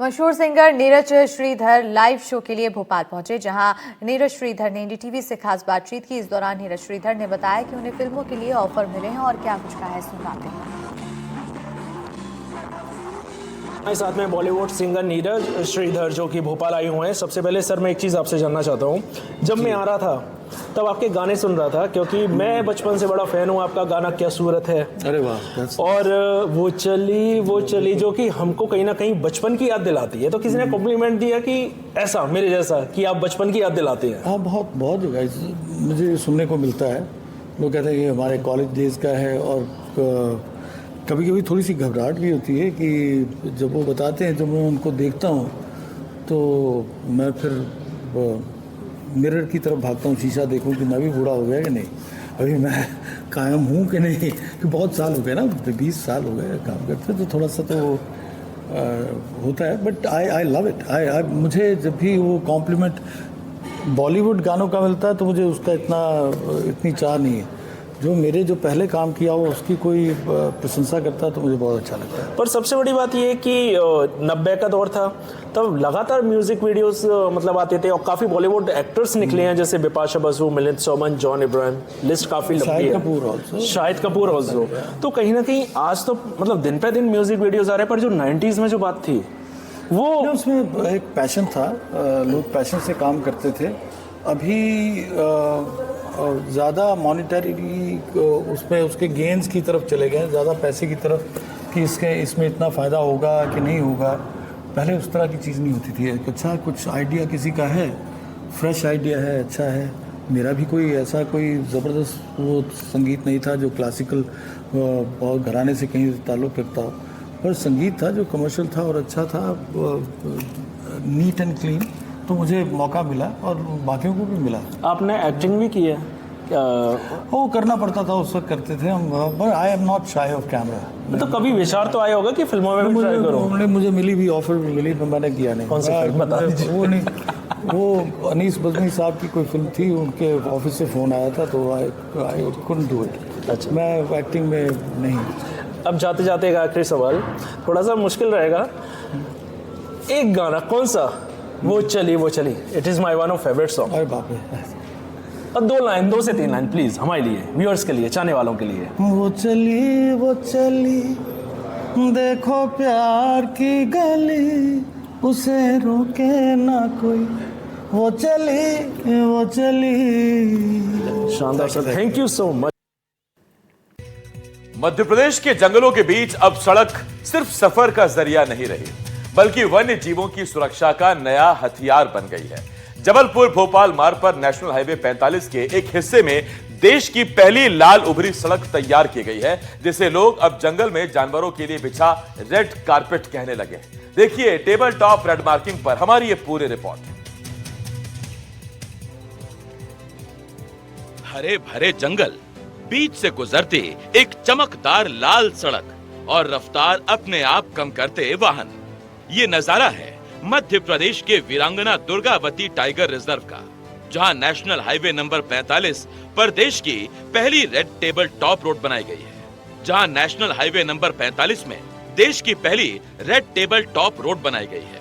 मशहूर singer Neeraj Shridhar live show के लिए भोपाल पहुंचे, जहां नीरज श्रीधर ने एनडीटीवी से खास बातचीत की। इस दौरान नीरज श्रीधर ने बताया कि उन्हें फिल्मों के लिए ऑफर मिले हैं और क्या कुछ कहा है, सुनाते हैं। साथ में बॉलीवुड सिंगर नीरज श्रीधर जो कि भोपाल आए हुए हैं। सबसे पहले सर मैं एक चीज़ आपसे जानना चाहता हूँ, जब मैं आ रहा था तब आपके गाने सुन रहा था, क्योंकि मैं बचपन से बड़ा फैन हूँ आपका। गाना क्या सूरत है, अरे वाह। और वो चली जो कि हमको कहीं ना कहीं बचपन की याद दिलाती है। तो किसी ने कॉम्प्लीमेंट दिया कि ऐसा मेरे जैसा कि आप बचपन की याद दिलाते हैं। हाँ, बहुत बहुत मुझे सुनने को मिलता है। लोग कहते हैं कि हमारे कॉलेज डेज का है, और कभी कभी थोड़ी सी घबराहट भी होती है कि जब वो बताते हैं, जब मैं उनको देखता हूँ तो मैं फिर मिरर की तरफ भागता हूँ, शीशा देखूँ कि मैं भी बूढ़ा हो गया कि नहीं, अभी मैं कायम हूँ कि नहीं। कि बहुत साल हो गए ना, 20 साल हो गए काम करते, तो थोड़ा सा तो होता है। But I love it. मुझे जब भी वो कॉम्प्लीमेंट बॉलीवुड गानों का मिलता है तो मुझे उसका इतनी चाह नहीं है। जो मेरे जो पहले काम किया हो उसकी कोई प्रशंसा करता है तो मुझे बहुत अच्छा लगता है। पर सबसे बड़ी बात ये है कि 90 का दौर था, तब लगातार म्यूजिक वीडियोस मतलब आते थे, और काफ़ी बॉलीवुड एक्टर्स निकले हैं, जैसे बिपाशा बसु, मिलिंद सोमन, जॉन इब्राहिम, लिस्ट काफ़ी लंबी है। शाहिद कपूर ऑल्सो। तो कहीं ना कहीं आज तो मतलब दिन पे दिन म्यूजिक वीडियोस आ रहे हैं, पर जो 90s में जो बात थी वो उसमें एक पैशन था, लोग पैशन से काम करते थे। अभी ज़्यादा मॉनिटरी उसमें उसके गेन्स की तरफ चले गए, ज़्यादा पैसे की तरफ कि इसमें इतना फ़ायदा होगा कि नहीं होगा। पहले उस तरह की चीज़ नहीं होती थी। अच्छा, कुछ आइडिया किसी का है, फ्रेश आइडिया है, अच्छा है। मेरा भी कोई ऐसा कोई ज़बरदस्त वो संगीत नहीं था जो क्लासिकल और घराने से कहीं ताल्लुक़ रखता हो, पर संगीत था जो कमर्शियल था और अच्छा था, नीट एंड क्लीन। तो मुझे मौका मिला और बाकियों को भी मिला। आपने एक्टिंग भी की है? वो करना पड़ता था, उस वक्त करते थे हम, but I am not shy of camera. तो कभी विचार तो आया होगा कि फिल्मों में भी ट्राई करूं? मुझे मिली भी, ऑफर भी मिली, पर मैंने किया नहीं। कौन सी फिल्म बता दीजिए? वो नहीं, वो अनीस बज़मी साहब की कोई फिल्म थी, उनके ऑफिस से फ़ोन आया था, तो आई कुडंट डू इट। अच्छा, मैं एक्टिंग में नहीं। अब जाते जाते एक आखिरी सवाल, थोड़ा सा मुश्किल रहेगा। एक गाना कौन सा, वो चली, it is my one of favourite song. अरे बाप रे। और 2 से 3 लाइन प्लीज, हमारे लिए, व्यूअर्स के लिए, चाहने वालों के लिए। वो चली देखो प्यार की गली, उसे रोके ना कोई, वो चली। शानदार sir, thank you so much. Madhya Pradesh के जंगलों के बीच अब सड़क सिर्फ सफर का जरिया नहीं रही, बल्कि वन्य जीवों की सुरक्षा का नया हथियार बन गई है। जबलपुर भोपाल मार्ग पर नेशनल हाईवे 45 के एक हिस्से में देश की पहली लाल उभरी सड़क तैयार की गई है, जिसे लोग अब जंगल में जानवरों के लिए बिछा रेड कारपेट कहने लगे। देखिए टेबल टॉप रेड मार्किंग पर हमारी ये पूरी रिपोर्ट। हरे भरे जंगल, बीच से गुजरते एक चमकदार लाल सड़क और रफ्तार अपने आप कम करते वाहन। ये नजारा है मध्य प्रदेश के वीरांगना दुर्गावती टाइगर रिजर्व का, जहां नेशनल हाईवे नंबर 45 पर देश की पहली रेड टेबल टॉप रोड बनाई गई है। जहां नेशनल हाईवे नंबर 45 में देश की पहली रेड टेबल टॉप रोड बनाई गई है।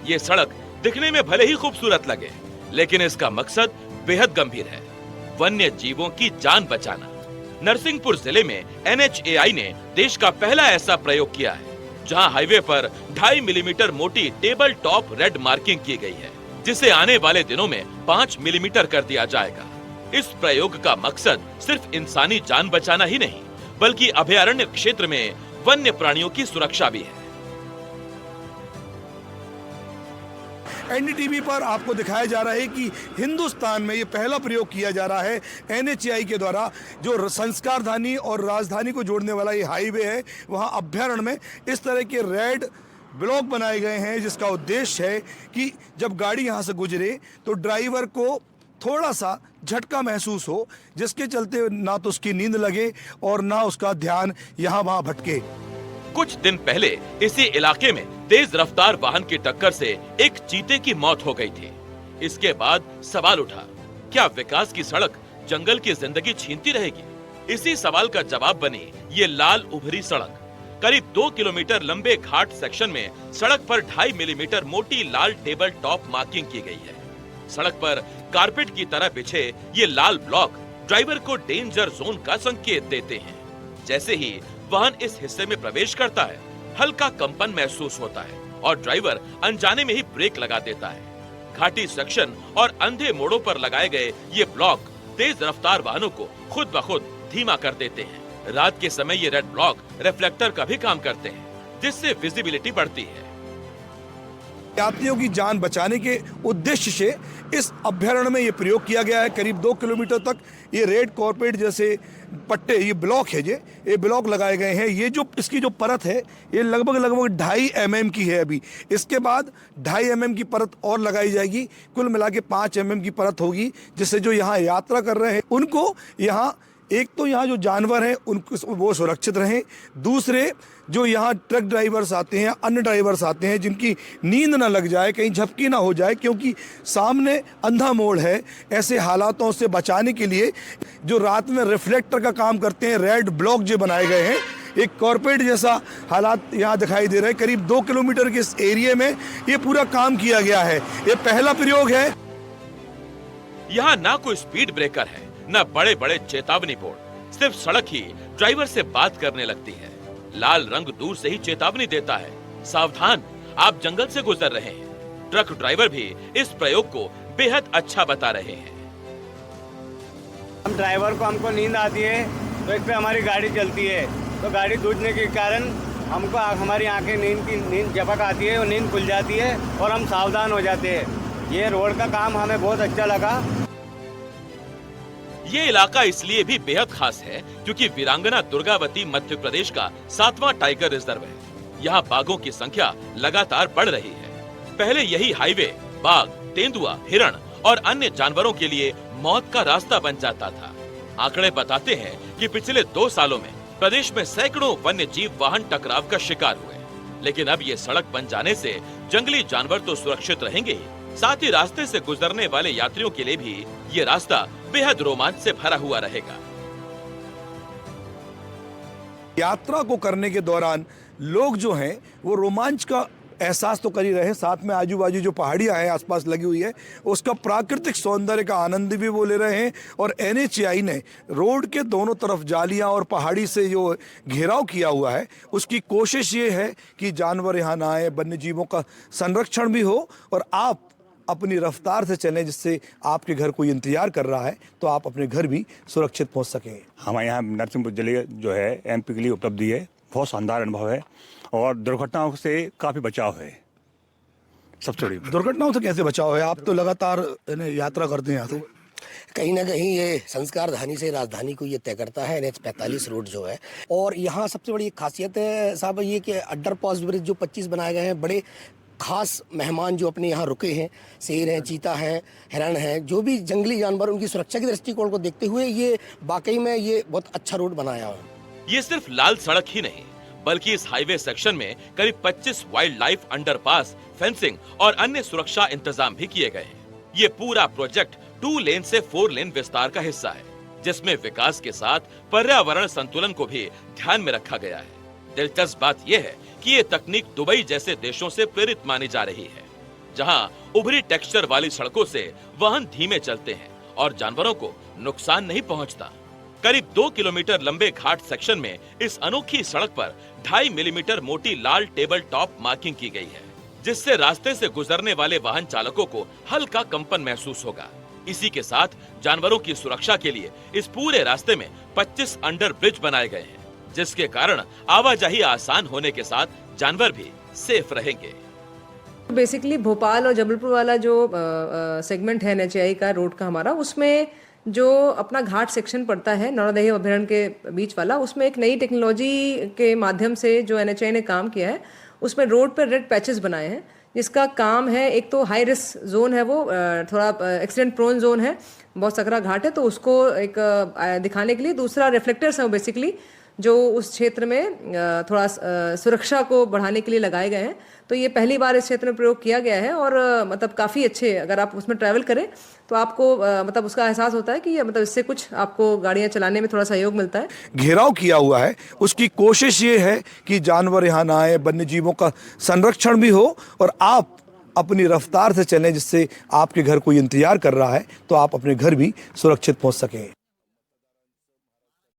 ये सड़क दिखने में भले ही खूबसूरत लगे, लेकिन इसका मकसद बेहद गंभीर है, वन्य जीवों की जान बचाना। नरसिंहपुर जिले में NHAI ने देश का पहला ऐसा प्रयोग किया है, जहां हाईवे पर 2.5 मिलीमीटर मोटी टेबल टॉप रेड मार्किंग की गई है, जिसे आने वाले दिनों में 5 मिलीमीटर कर दिया जाएगा। इस प्रयोग का मकसद सिर्फ इंसानी जान बचाना ही नहीं, बल्कि अभयारण्य क्षेत्र में वन्य प्राणियों की सुरक्षा भी है। एनडीटीवी पर आपको दिखाया जा रहा है कि हिंदुस्तान में ये पहला प्रयोग किया जा रहा है NHAI के द्वारा, जो संस्कारधानी और राजधानी को जोड़ने वाला ये हाईवे है, वहाँ अभ्यारण्य में इस तरह के रेड ब्लॉक बनाए गए हैं, जिसका उद्देश्य है कि जब गाड़ी यहाँ से गुजरे तो ड्राइवर को थोड़ा सा झटका महसूस हो, जिसके चलते ना तो उसकी नींद लगे और ना उसका ध्यान यहाँ वहाँ भटके। कुछ दिन पहले इसी इलाके में तेज रफ्तार वाहन की टक्कर से एक चीते की मौत हो गई थी। इसके बाद सवाल उठा, क्या विकास की सड़क जंगल की जिंदगी छीनती रहेगी? इसी सवाल का जवाब बनी ये लाल उभरी सड़क। करीब 2 किलोमीटर लंबे घाट सेक्शन में सड़क पर 2.5 मिलीमीटर मोटी लाल टेबल टॉप मार्किंग की गई है। सड़क पर कारपेट की तरह बिछे ये लाल ब्लॉक ड्राइवर को डेंजर जोन का संकेत देते हैं। जैसे ही वाहन इस हिस्से में प्रवेश करता है, हल्का कंपन महसूस होता है और ड्राइवर अनजाने में ही ब्रेक लगा देता है। घाटी सेक्शन और अंधे मोड़ों पर लगाए गए ये ब्लॉक तेज रफ्तार वाहनों को खुद ब खुद धीमा कर देते हैं। रात के समय ये रेड ब्लॉक रिफ्लेक्टर का भी काम करते हैं, जिससे विजिबिलिटी बढ़ती है। यात्रियों की जान बचाने के उद्देश्य से इस अभ्यारण्य में ये प्रयोग किया गया है। करीब 2 किलोमीटर तक ये रेड कॉर्पेट जैसे पट्टे, ये ब्लॉक है, ये ब्लॉक लगाए गए हैं। ये जो इसकी जो परत है ये लगभग 2.5 mm की है। अभी इसके बाद 2.5 mm की परत और लगाई जाएगी। कुल मिला के 5 mm की परत होगी, जिससे जो यहाँ यात्रा कर रहे हैं उनको यहाँ एक तो यहाँ जो जानवर हैं उनको वो सुरक्षित रहें, दूसरे जो यहाँ ट्रक ड्राइवर्स आते हैं, अन्य ड्राइवर्स आते हैं, जिनकी नींद ना लग जाए, कहीं झपकी ना हो जाए, क्योंकि सामने अंधा मोड़ है। ऐसे हालातों से बचाने के लिए जो रात में रिफ्लेक्टर का काम करते हैं, रेड ब्लॉक जो बनाए गए हैं, एक कॉर्पोरेट जैसा हालात यहाँ दिखाई दे रहे हैं। करीब 2 किलोमीटर के इस एरिया में ये पूरा काम किया गया है। ये पहला प्रयोग है। यहाँ ना कोई स्पीड ब्रेकर है, न बड़े बड़े चेतावनी बोर्ड, सिर्फ सड़क ही ड्राइवर से बात करने लगती है। लाल रंग दूर से ही चेतावनी देता है, सावधान, आप जंगल से गुजर रहे हैं। ट्रक ड्राइवर भी इस प्रयोग को बेहद अच्छा बता रहे हैं। हम ड्राइवर को हमको नींद आती है तो एक पे हमारी गाड़ी चलती है, तो गाड़ी दूजने के कारण हमको हमारी आंखें नींद झपक आती है और नींद खुल जाती है और हम सावधान हो जाते हैं। ये रोड का काम हमें बहुत अच्छा लगा। ये इलाका इसलिए भी बेहद खास है क्योंकि वीरांगना दुर्गावती मध्य प्रदेश का 7वां टाइगर रिजर्व है। यहाँ बाघों की संख्या लगातार बढ़ रही है। पहले यही हाईवे बाघ, तेंदुआ, हिरण और अन्य जानवरों के लिए मौत का रास्ता बन जाता था। आंकड़े बताते हैं कि पिछले 2 सालों में प्रदेश में सैकड़ों वन्य जीव वाहन टकराव का शिकार हुए, लेकिन अब ये सड़क बन जाने से जंगली जानवर तो सुरक्षित रहेंगे ही, साथ ही रास्ते से गुजरने वाले यात्रियों के लिए भी ये रास्ता बेहद रोमांच से भरा हुआ रहेगा। यात्रा को करने के दौरान लोग जो हैं वो रोमांच का एहसास तो कर ही रहे हैं, साथ में आजू बाजू जो पहाड़ियां हैं आसपास लगी हुई है उसका प्राकृतिक सौंदर्य का आनंद भी वो ले रहे हैं। और NHAI ने रोड के दोनों तरफ जालियां और पहाड़ी से जो घेराव किया हुआ है उसकी कोशिश ये है कि जानवर यहाँ ना आए, वन्य जीवों का संरक्षण भी हो और आप अपनी रफ्तार से चलें, जिससे आपके घर कोई इंतजार कर रहा है तो आप अपने घर भी सुरक्षित पहुंच सकें। हमारे यहाँ नरसिंहपुर जिले जो है MP के लिए उपलब्धि है, बहुत शानदार अनुभव है और दुर्घटनाओं से काफ़ी बचाव है। सबसे बड़ी दुर्घटनाओं से कैसे बचाव है? आप तो लगातार यात्रा करते हैं यहाँ से। कहीं ना कहीं ये संस्कार धानी से राजधानी को ये तय करता है NH 45 रोड जो है। और यहाँ सबसे बड़ी खासियत है साहब ये कि अंडर पास ब्रिज जो 25 बनाए गए हैं, बड़े खास मेहमान जो अपने यहाँ रुके हैं, शेर हैं, चीता हैं, हिरण हैं, जो भी जंगली जानवर, उनकी सुरक्षा के दृष्टिकोण को देखते हुए ये वाकई में ये बहुत अच्छा रोड बनाया है। ये सिर्फ लाल सड़क ही नहीं बल्कि इस हाईवे सेक्शन में करीब 25 वाइल्ड लाइफ अंडरपास, फेंसिंग और अन्य सुरक्षा इंतजाम भी किए गए हैं। ये पूरा प्रोजेक्ट 2 लेन से 4 लेन विस्तार का हिस्सा है, जिसमें विकास के साथ पर्यावरण संतुलन को भी ध्यान में रखा गया है। दिलचस्प बात यह है कि ये तकनीक दुबई जैसे देशों से प्रेरित मानी जा रही है, जहां उभरी टेक्सचर वाली सड़कों से वाहन धीमे चलते हैं और जानवरों को नुकसान नहीं पहुंचता। करीब 2 किलोमीटर लंबे घाट सेक्शन में इस अनोखी सड़क पर 2.5 मिलीमीटर मोटी लाल टेबल टॉप मार्किंग की गई है, जिससे रास्ते से गुजरने वाले वाहन चालकों को हल्का कंपन महसूस होगा। इसी के साथ जानवरों की सुरक्षा के लिए इस पूरे रास्ते में 25 अंडर ब्रिज बनाए गए हैं, जिसके कारण आवाजाही आसान होने के साथ जानवर भी सेफ रहेंगे। बेसिकली भोपाल और जबलपुर वाला जो सेगमेंट है NHAI का रोड का हमारा, उसमें जो अपना घाट सेक्शन पड़ता है नौरादही अभ्यारण्य के बीच वाला, उसमें एक नई टेक्नोलॉजी के माध्यम से जो NHAI ने काम किया है, उसमें रोड पर रेड पैचेस बनाए हैं, जिसका काम है, एक तो हाई रिस्क जोन है, वो थोड़ा एक्सीडेंट प्रोन जोन है, बहुत सकरा घाट है, तो उसको एक दिखाने के लिए। दूसरा रिफ्लेक्टर्स हैं बेसिकली, जो उस क्षेत्र में थोड़ा सुरक्षा को बढ़ाने के लिए लगाए गए हैं। तो ये पहली बार इस क्षेत्र में प्रयोग किया गया है और मतलब काफ़ी अच्छे, अगर आप उसमें ट्रैवल करें तो आपको मतलब उसका एहसास होता है कि मतलब इससे कुछ आपको गाड़ियाँ चलाने में थोड़ा सहयोग मिलता है। घेराव किया हुआ है, उसकी कोशिश ये है कि जानवर यहाँ ना आए, वन्य जीवों का संरक्षण भी हो और आप अपनी रफ्तार से चलें, जिससे आपके घर कोई इंतजार कर रहा है तो आप अपने घर भी सुरक्षित पहुँच सकें।